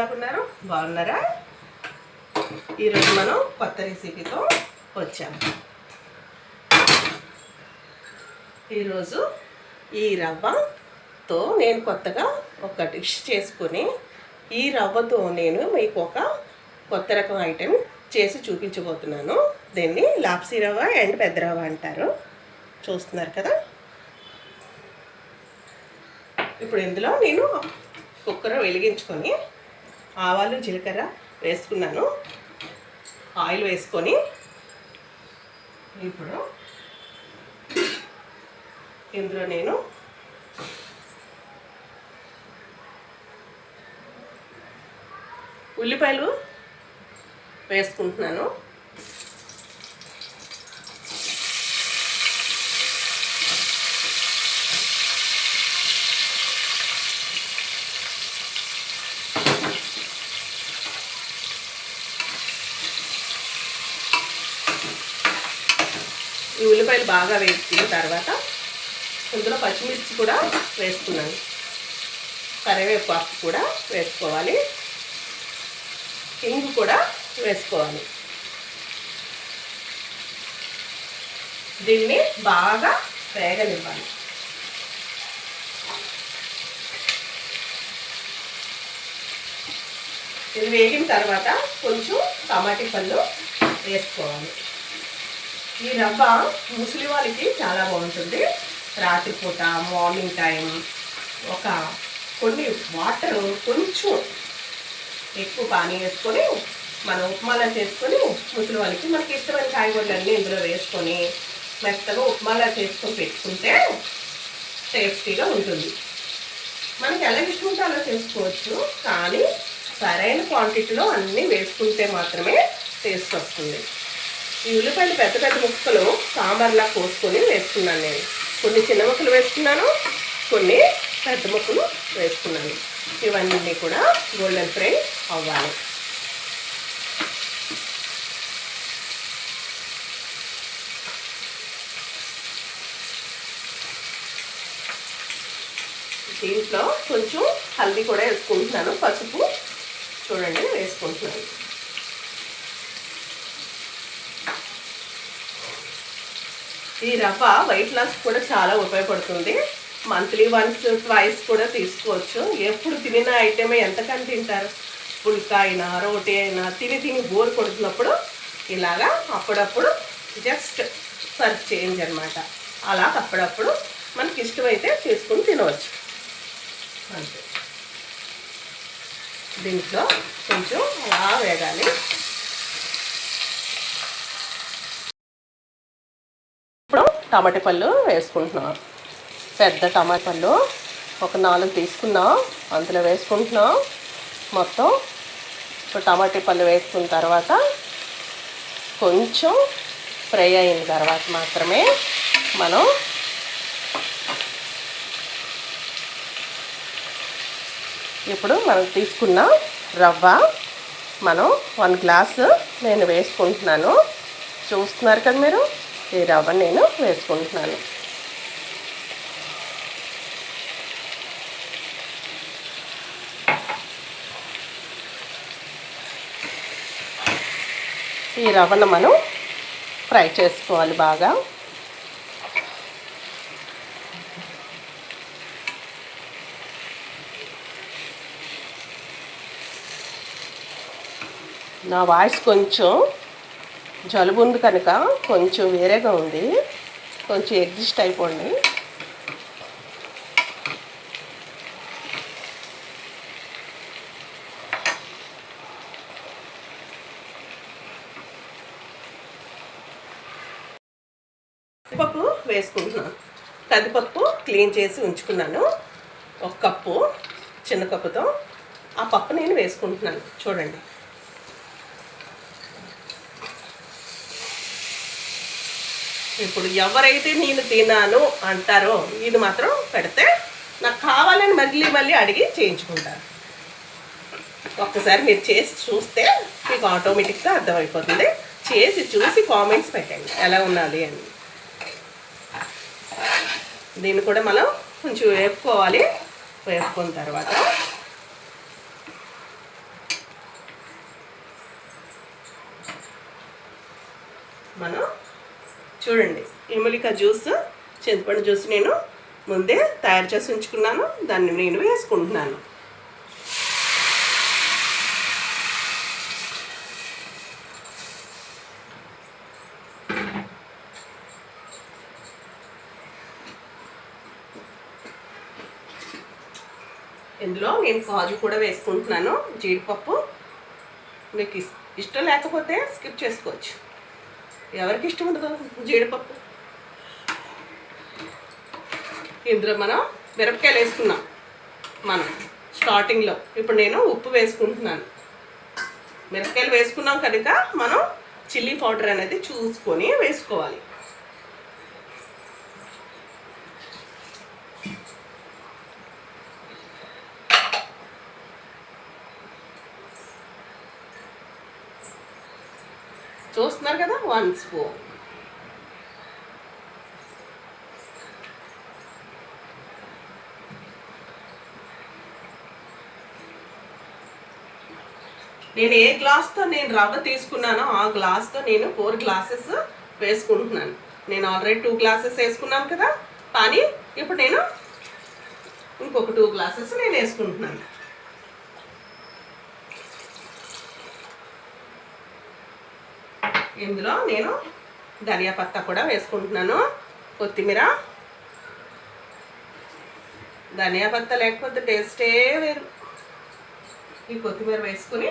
బాగున్నారా? ఈరోజు మనం కొత్త రెసిపీతో వచ్చాము. ఈరోజు ఈ రవ్వతో నేను కొత్తగా ఒక డిష్ చేసుకుని ఈ రవ్వతో నేను మీకు ఒక కొత్త రకం ఐటెం చేసి చూపించబోతున్నాను. దీన్ని లాప్సీ రవ్వ అండ్ పెద్ద రవ్వ అంటారు. చూస్తున్నారు కదా. ఇప్పుడు ఇందులో నేను కుక్కర్ వెలిగించుకొని ఆవాలు జీలకర్ర వేసుకున్నాను. ఆయిల్ వేసుకొని ఇప్పుడు ఇందులో నేను ఉల్లిపాయలు వేసుకుంటున్నాను. ఈ ఉల్లిపాయలు బాగా వేసుకున్న తర్వాత ఇందులో పచ్చిమిర్చి కూడా వేసుకున్నాను. కరివేపాకు కూడా వేసుకోవాలి. ఇంగు కూడా వేసుకోవాలి. దీన్ని బాగా వేగనివ్వాలి. ఇది వేగిన తర్వాత కొంచెం టమాటా పళ్ళు వేసుకోవాలి. ఈ రవ్వ ముసలి వాళ్ళకి చాలా బాగుంటుంది. రాత్రిపూట మార్నింగ్ టైం కొన్ని వాటర్ కొంచెం ఎక్కువ పానీ వేసుకొని మనం ఉప్మాలా చేసుకొని ముసలి వాళ్ళకి మనకి ఇష్టమైన కాయగూరలన్నీ ఇందులో వేసుకొని మెత్తగా ఉప్మాలా చేసుకొని పెట్టుకుంటే టేస్టీగా ఉంటుంది. మనకి ఎలా ఇష్టం అలా చేసుకోవచ్చు, కానీ సరైన క్వాంటిటీలో అన్నీ వేసుకుంటే మాత్రమే టేస్ట్ వస్తుంది. ఈ ఉల్లిపాయలు పెద్ద పెద్ద ముక్కలు సాంబార్లా కోసుకొని వేసుకున్నాను. నేను కొన్ని చిన్న ముక్కలు వేసుకున్నాను, కొన్ని పెద్ద ముక్కలు వేసుకున్నాను. ఇవన్నీ కూడా గోల్డెన్ ఫ్రై అవ్వాలి. దీంట్లో కొంచెం హల్దీ కూడా వేసుకుంటున్నాను. పసుపు చూడండి వేసుకుంటున్నాను. ఈ రవ్వ వెయిట్ లాస్ కూడా చాలా ఉపయోగపడుతుంది. మంత్లీ వన్స్ ట్వైస్ కూడా తీసుకోవచ్చు. ఎప్పుడు తినిన ఐటమే ఎంతకని తింటారు. పుల్కా అయినా రోటీ అయినా తిని బోర్ కొడుతున్నప్పుడు ఇలాగా అప్పుడప్పుడు జస్ట్ ఫర్ చేంజ్ అనమాట. అలా అప్పుడప్పుడు మనకి ఇష్టమైతే తీసుకుని తినవచ్చు అంతే. దీంట్లో కొంచెం అలా వేగాలి. ఇప్పుడు టమాటా పళ్ళు వేసుకుంటున్నాం. పెద్ద టమాటా పళ్ళు ఒక 4 తీసుకున్నాం, అందులో వేసుకుంటున్నాం మొత్తం. ఇప్పుడు టమాటా పళ్ళు వేసుకున్న తర్వాత కొంచెం ఫ్రై అయిన తర్వాత మాత్రమే మనం ఇప్పుడు తీసుకున్న రవ్వ 1 గ్లాసు నేను వేసుకుంటున్నాను. చూస్తున్నారు కదా మీరు. ఈ రవ్వ నేను వేసుకుంటున్నాను. ఈ రవ్వను మనం ఫ్రై చేసుకోవాలి బాగా. నా వాయిస్ కొంచెం జలుబు ఉంది కనుక కొంచెం వేరేగా ఉంది. కొంచెం అడ్జస్ట్ అయిపోండి. కందిపప్పు వేసుకుంటున్నాను. కందిపప్పు క్లీన్ చేసి ఉంచుకున్నాను. 1 కప్పు చిన్న కప్పుతో ఆ పప్పు నేను వేసుకుంటున్నాను. చూడండి. ఇప్పుడు ఎవరైతే నేను తినాను అంటారో ఇది మాత్రం పెడితే నాకు కావాలని మళ్ళీ అడిగి చేయించుకుంటారు. ఒక్కసారి మీరు చేసి చూస్తే మీకు ఆటోమేటిక్గా అర్థమైపోతుంది. చేసి చూసి కామెంట్స్ పెట్టండి ఎలా ఉన్నది అని. దీన్ని కూడా మనం కొంచెం వేపుకోవాలి. వేపుకున్న తర్వాత మనం చూడండి, ఇములిక జ్యూస్, చింతపండు జ్యూస్ నేను ముందే తయారు చేసి ఉంచుకున్నాను. దాన్ని నేను వేసుకుంటున్నాను. ఇందులో నేను కాజు కూడా వేసుకుంటున్నాను, జీడిపప్పు. మీకు ఇష్టం లేకపోతే స్కిప్ చేసుకోవచ్చు. ఎవరికి ఇష్టం ఉండదు జీడిపప్పు. ఇందులో మనం మిరపకాయలు వేసుకున్నాం మనం స్టార్టింగ్లో. ఇప్పుడు నేను ఉప్పు వేసుకుంటున్నాను. మిరపకాయలు వేసుకున్నాం కనుక మనం చిల్లీ పౌడర్ అనేది చూసుకొని వేసుకోవాలి. చూస్తున్నారు కదా, 1 స్పూన్. నేను ఏ గ్లాస్తో నేను రవ్వ తీసుకున్నానో ఆ గ్లాస్తో నేను 4 గ్లాసెస్ వేసుకుంటున్నాను. నేను ఆల్రెడీ 2 గ్లాసెస్ వేసుకున్నాను కదా, కానీ ఇప్పుడు నేను ఇంకొక 2 గ్లాసెస్ నేను వేసుకుంటున్నాను. ఇందులో నేను ధనియా పత్తా కూడా వేసుకుంటున్నాను, కొత్తిమీర. ధనియా పత్తా లేకపోతే టేస్టే వేరు. ఈ కొత్తిమీర వేసుకుని